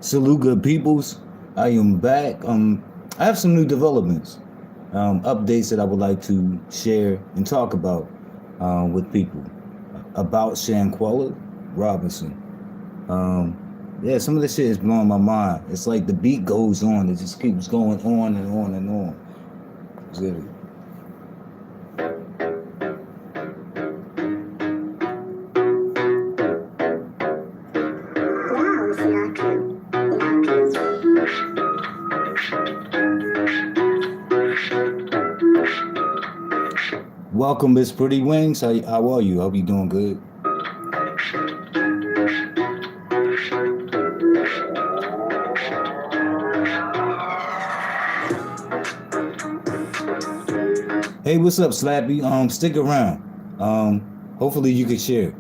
Salute good peoples. I am back. I have some new developments, updates that I would like to share and talk about with people about Shanquella Robinson. Yeah, some of this shit is blowing my mind. It's like the beat goes on; it just keeps going on and on and on. Is Welcome, Miss Pretty Wings. How are you? Hope you doing good. Hey, what's up, Slappy? Stick around. Hopefully you can share.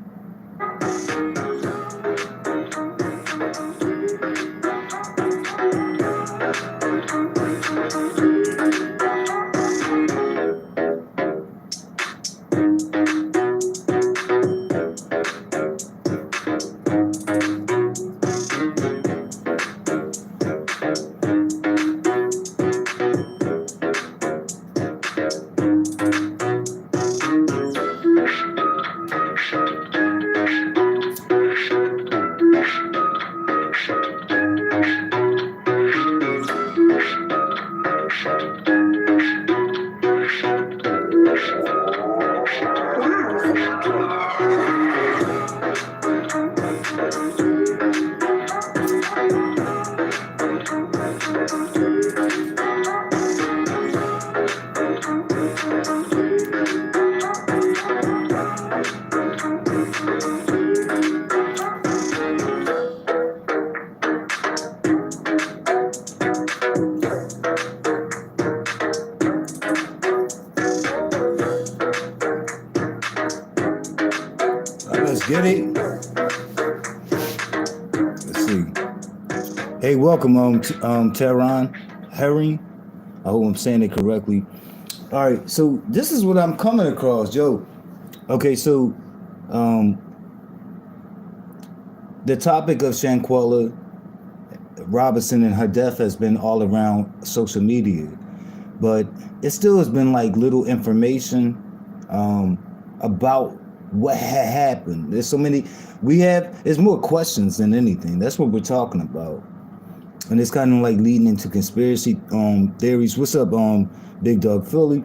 Let's get it. Let's see. Hey, welcome, Tehran Herring. I hope I'm saying it correctly. All right, so this is what I'm coming across, Joe. Okay, so um, the topic of Shanquella Robinson and her death has been all around social media, but it still has been like little information about what had happened. There's so many. There's more questions than anything. That's what we're talking about, and it's kind of like leading into conspiracy theories. What's up, Big Dog Philly?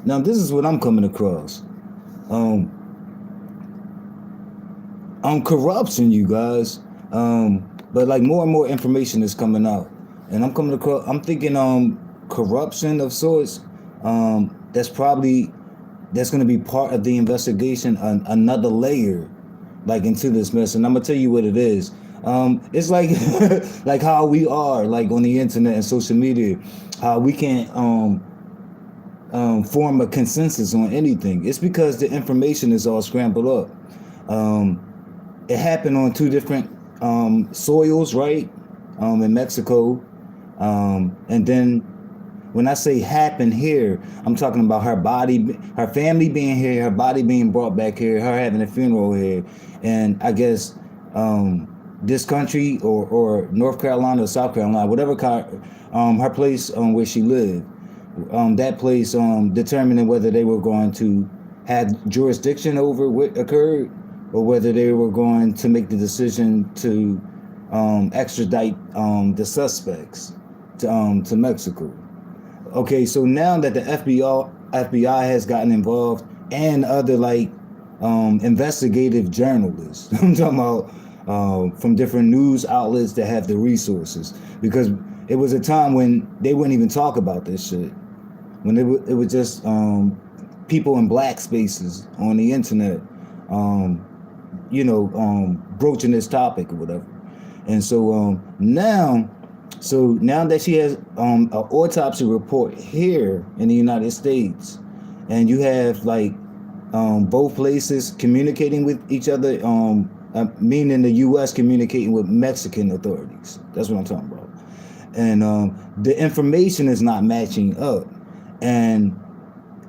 Now this is what I'm coming across. Corruption, you guys. But like more and more information is coming out, and I'm coming across. I'm thinking corruption of sorts. That's going to be part of the investigation. Another layer, like into this mess, and I'm gonna tell you what it is. It's like like how we are like on the internet and social media, how we can't form a consensus on anything. It's because the information is all scrambled up. It happened on two different soils, right? In Mexico. And then when I say happen here, I'm talking about her body, her family being here, her body being brought back here, her having a funeral here. And I guess this country or North Carolina or South Carolina, whatever her place where she lived, that place determining whether they were going to have jurisdiction over what occurred or whether they were going to make the decision to extradite the suspects to Mexico. Okay, so now that the FBI has gotten involved and other like investigative journalists, I'm talking about from different news outlets that have the resources, because it was a time when they wouldn't even talk about this shit, when it was just people in black spaces on the internet, broaching this topic or whatever. And so now that she has an autopsy report here in the United States, and you have like both places communicating with each other, meaning the U.S. communicating with Mexican authorities. That's what I'm talking about. And the information is not matching up. And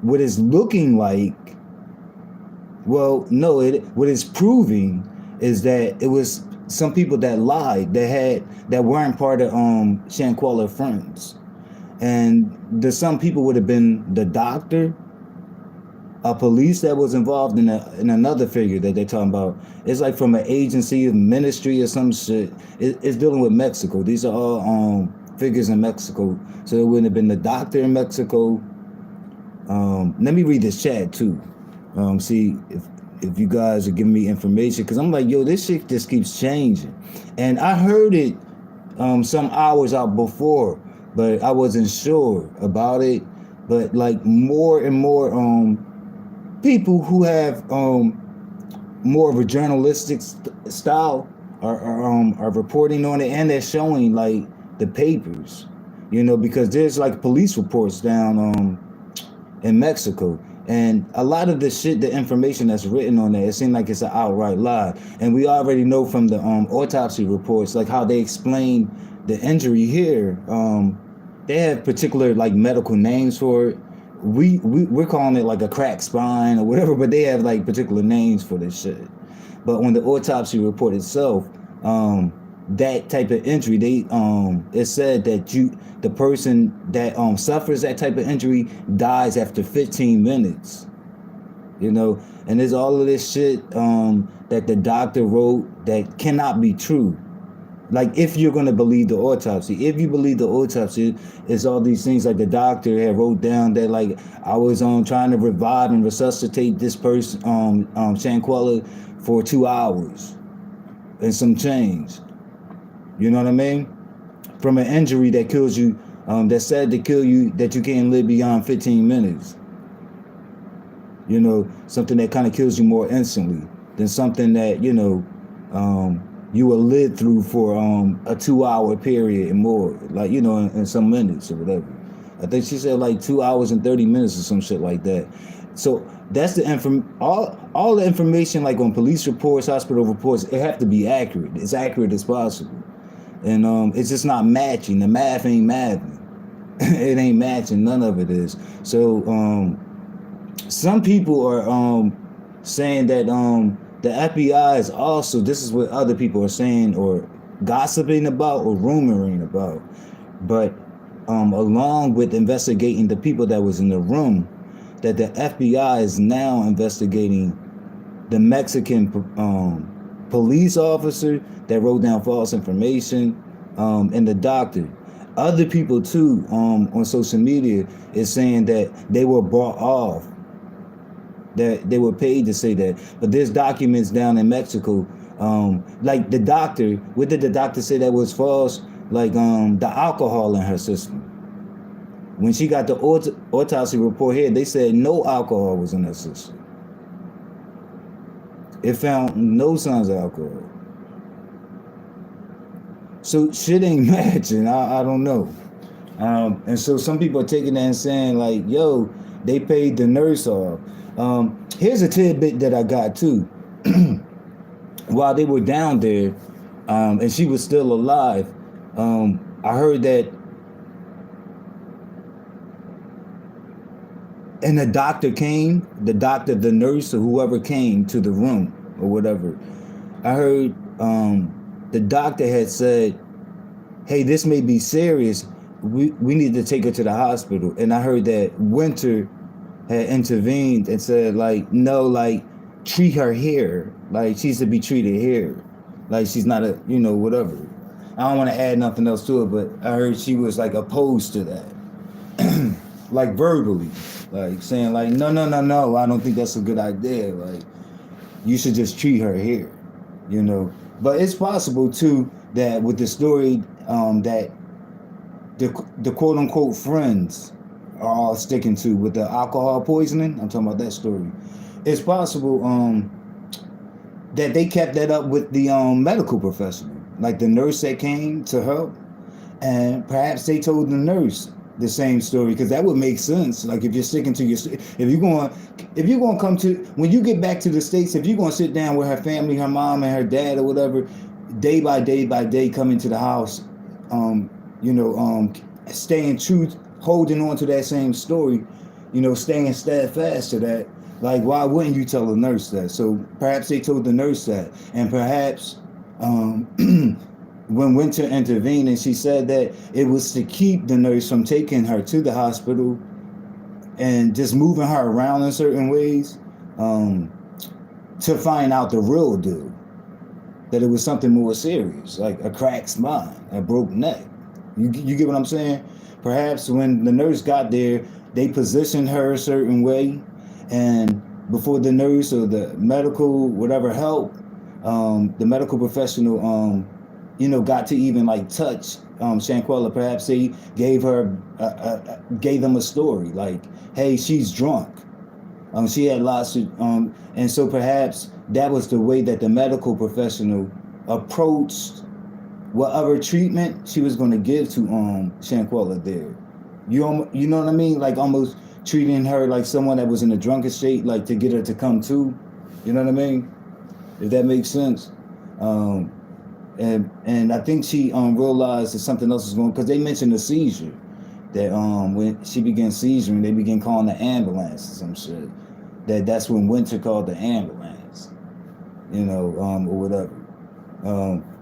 what it's looking like, well, no, what it's proving is that it was some people that lied, that weren't part of Shanquella friends. And the some people would have been the doctor, a police that was involved in another figure that they're talking about. It's like from an agency of ministry or some shit. It's dealing with Mexico. These are all figures in Mexico. So it wouldn't have been the doctor in Mexico. Let me read this chat too. See if you guys are giving me information, because I'm like, yo, this shit just keeps changing. And I heard it some hours out before, but I wasn't sure about it. But like more and more people who have more of a journalistic style are reporting on it, and they're showing like the papers, because there's like police reports down in Mexico, and a lot of the shit, the information that's written on there, it seems like it's an outright lie. And we already know from the autopsy reports, like how they explain the injury here. They have particular like medical names for it. We're calling it like a cracked spine or whatever, but they have like particular names for this shit. But on the autopsy report itself, that type of injury, it said that the person that suffers that type of injury dies after 15 minutes. And there's all of this shit that the doctor wrote that cannot be true. Like, if you're going to believe the autopsy, if you believe the autopsy, it's all these things like the doctor had wrote down that, like, I was trying to revive and resuscitate this person, Shanquella, for 2 hours and some change. You know what I mean? From an injury that kills you, that's said to kill you, that you can't live beyond 15 minutes. Something that kind of kills you more instantly than something that, you will live through for a 2-hour period and more, like, in some minutes or whatever. I think she said like 2 hours and 30 minutes or some shit like that. So that's the all the information, like on police reports, hospital reports, it have to be accurate, as accurate as possible. And it's just not matching. The math ain't mathing. It ain't matching. None of it is. So some people are saying that the FBI is also, this is what other people are saying or gossiping about or rumoring about. But along with investigating the people that was in the room, that the FBI is now investigating the Mexican police officer that wrote down false information, and the doctor. Other people too on social media is saying that they were bought off, that they were paid to say that. But there's documents down in Mexico, like the doctor, what did the doctor say that was false? Like the alcohol in her system. When she got the autopsy report here, they said no alcohol was in her system. It found no signs of alcohol. So shit ain't matching. I don't know. And so some people are taking that and saying like, yo, they paid the nurse off. Here's a tidbit that I got too. While they were down there, and she was still alive, I heard that, and the doctor, the nurse, or whoever came to the room or whatever, I heard the doctor had said, hey, this may be serious. We need to take her to the hospital. And I heard that Winter had intervened and said, like, no, like, treat her here. Like, she's to be treated here. Like, she's not a, whatever. I don't want to add nothing else to it, but I heard she was, like, opposed to that. Like, verbally. Like, saying, like, no, I don't think that's a good idea. Like, you should just treat her here, But it's possible, too, that with the story that the quote-unquote friends are all sticking to with the alcohol poisoning. I'm talking about that story. It's possible that they kept that up with the medical professional, like the nurse that came to help, and perhaps they told the nurse the same story, because that would make sense. Like, if you're sticking to if you're going to come to, when you get back to the States, if you're going to sit down with her family, her mom and her dad or whatever, day by day, coming to the house, staying true, holding on to that same story, staying steadfast to that. Like, why wouldn't you tell the nurse that? So perhaps they told the nurse that, and perhaps Um, when Winter intervened, and she said that it was to keep the nurse from taking her to the hospital and just moving her around in certain ways, um, to find out the real deal, that it was something more serious, like a cracked spine, a broke neck. You get what I'm saying? Perhaps when the nurse got there, they positioned her a certain way, and before the nurse or the medical whatever help, the medical professional, got to even like touch Shanquella. Perhaps they gave them a story like, hey, she's drunk. She had lots of, and so perhaps that was the way that the medical professional approached whatever treatment she was going to give to Shanquella there. You know what I mean? Like almost treating her like someone that was in a drunken state, like to get her to come to. You know what I mean? If that makes sense. Um, and I think she realized that something else was going, because they mentioned a seizure, that when she began seizuring, they began calling the ambulance or some shit. That's when Winter called the ambulance, or whatever.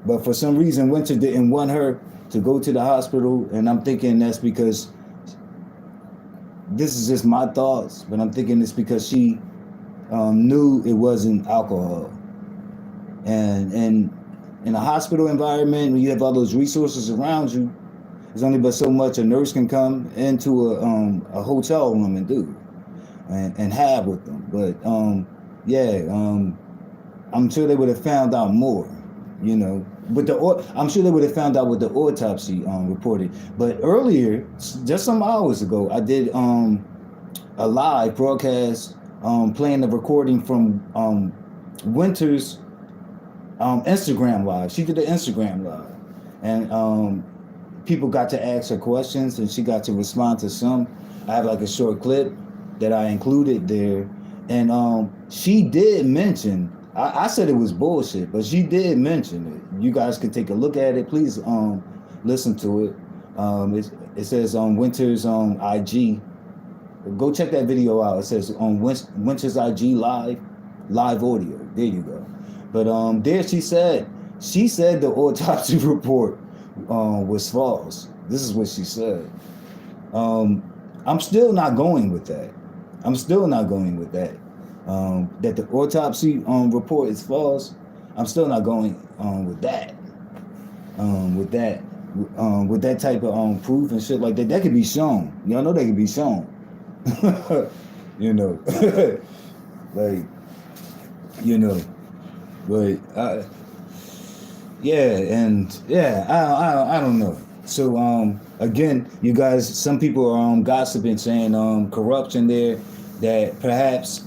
But for some reason, Winter didn't want her to go to the hospital, and I'm thinking that's because, this is just my thoughts, but I'm thinking it's because she knew it wasn't alcohol, and in a hospital environment, when you have all those resources around you, there's only but so much a nurse can come into a hotel room and do, and have with them. But I'm sure they would have found out more, But I'm sure they would have found out what the autopsy reported. But earlier, just some hours ago, I did a live broadcast playing the recording from Winter's Instagram live. She did an Instagram live, and people got to ask her questions, and she got to respond to some. I have like a short clip that I included there, and she did mention. I said it was bullshit, but she did mention it. You guys can take a look at it. Please listen to it. It says on Winter's IG. Go check that video out. It says on Winter's IG live audio. There you go. But there she said the autopsy report was false. This is what she said. I'm still not going with that. That the autopsy report is false. I'm still not going with that. With that type of proof and shit like that. That could be shown. Y'all know that could be shown. Like, but I don't know. So again, you guys, some people are gossiping, saying corruption there, that perhaps.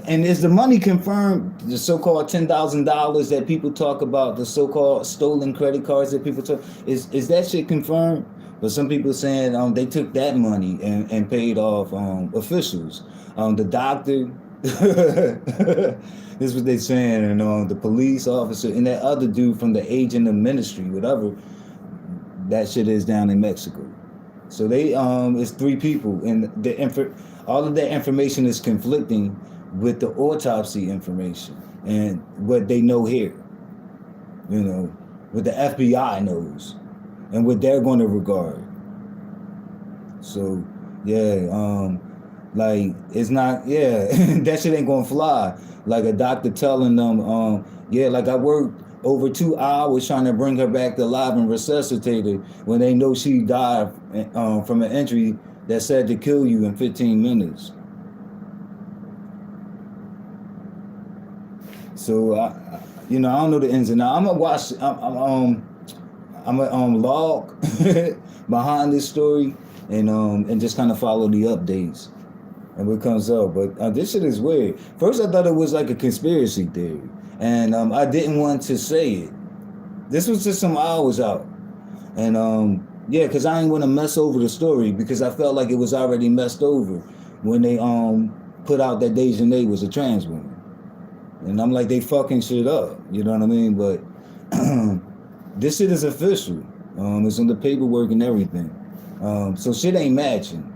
And is the money confirmed? The so-called $10,000 that people talk about, the so-called stolen credit cards that people talk, is that shit confirmed? But some people saying they took that money and paid off officials. The doctor, this is what they saying, and the police officer and that other dude from the agent of ministry, whatever that shit is down in Mexico. So they it's 3 people, and all of that information is conflicting with the autopsy information and what they know here, what the FBI knows and what they're going to regard. So like it's not, that shit ain't gonna fly. Like a doctor telling them, like I worked over 2 hours trying to bring her back to life and resuscitate her when they know she died from an injury that said to kill you in 15 minutes. So I don't know the ins and outs. I'm gonna watch. I'm gonna log behind this story and just kind of follow the updates and what comes up. But this shit is weird. First, I thought it was like a conspiracy theory, and I didn't want to say it. This was just some hours out, and because I didn't want to mess over the story, because I felt like it was already messed over when they put out that Dejanay was a trans woman. And I'm like, they fucking shit up. You know what I mean? But this shit is official. It's on the paperwork and everything. So shit ain't matching.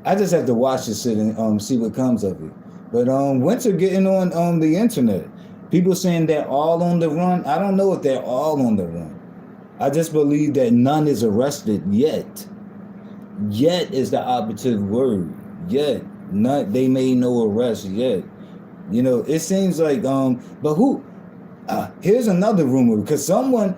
I just have to watch this shit and see what comes of it. But Winter getting on the internet. People saying they're all on the run. I don't know if they're all on the run. I just believe that none is arrested yet. Yet is the operative word. Yet. Not they made no arrest yet. You know, it seems like but who here's another rumor because someone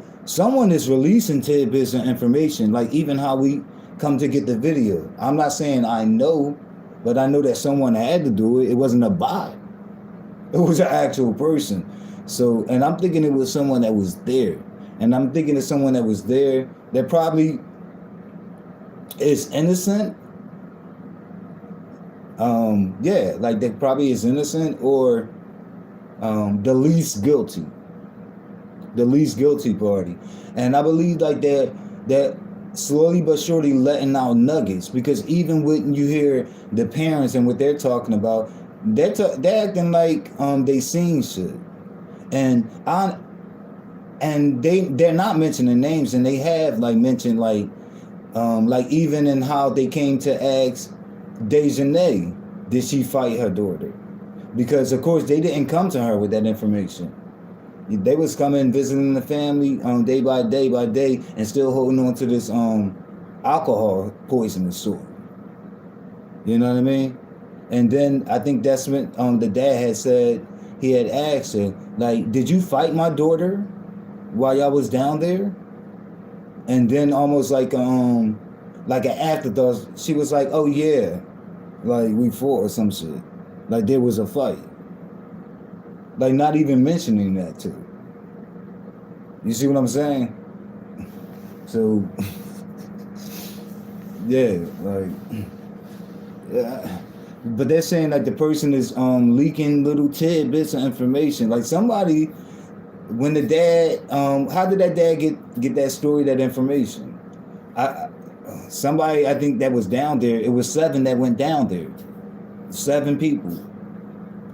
is releasing tidbits of information, like even how we come to get the video. I'm not saying I know, but I know that someone had to do it. It wasn't a bot. It was an actual person. So, and I'm thinking it was someone that was there. And I'm thinking it's someone that was there that probably is innocent. Yeah, like that probably is innocent or the least guilty. The least guilty party. And I believe like that slowly but surely letting out nuggets because even when you hear the parents and what they're talking about, they're acting like they seen shit. And they're not mentioning names and they have like mentioned like even in how they came to ask Dejanay, did she fight her daughter? Because of course they didn't come to her with that information. They was coming visiting the family day by day and still holding on to this alcohol poisoning sore. You know what I mean? And then I think that's when the dad had said he had asked her, like, did you fight my daughter while y'all was down there? And then almost like an afterthought, she was like, oh yeah, like we fought or some shit. Like there was a fight. Like not even mentioning that too. You see what I'm saying? So yeah, like yeah. But they're saying like the person is leaking little tidbits of information. Like somebody when the dad how did that dad get that story, that information? Somebody I think that was down there, it was 7 that went down there. 7 people.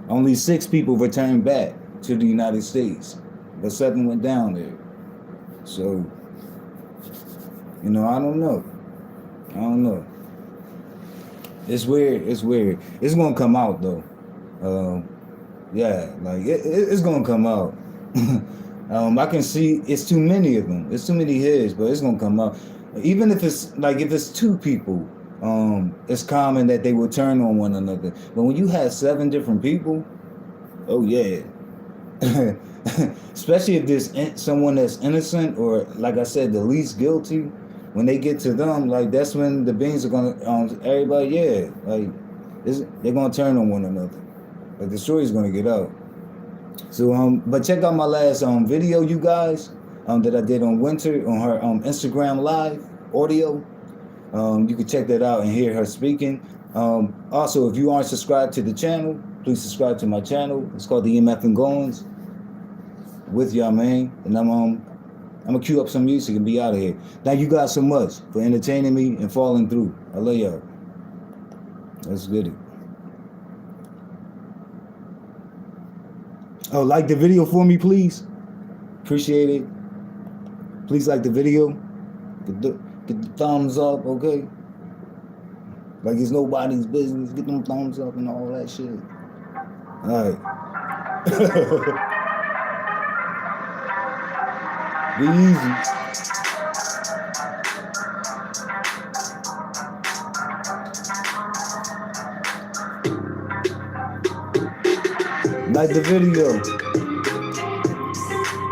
Only 6 people returned back to the United States, but 7 went down there. So, you know, I don't know. It's weird. It's gonna come out though. Yeah, like it's gonna come out. I can see it's too many of them. It's too many heads, but it's gonna come out. Even if it's 2 people, it's common that they will turn on one another. But when you have 7 different people, oh yeah. Especially if there's someone that's innocent or, like I said, the least guilty, when they get to them, like that's when the beans are gonna, everybody, yeah, like they're gonna turn on one another. Like the story's gonna get out. So, but check out my last video, you guys, that I did on Winter on her Instagram live audio. You can check that out and hear her speaking. Also, if you aren't subscribed to the channel, please subscribe to my channel. It's called the MF and Goins. With y'all, man. And I'm gonna cue up some music and be out of here. Thank you guys so much for entertaining me and following through. I love y'all. Let's get it. Oh, like the video for me, please. Appreciate it. Please like the video. Get the thumbs up, okay? Like it's nobody's business. Get them thumbs up and all that shit. All right. Be easy. Like the video.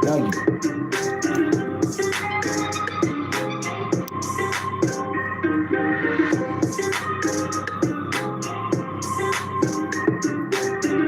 Thank you.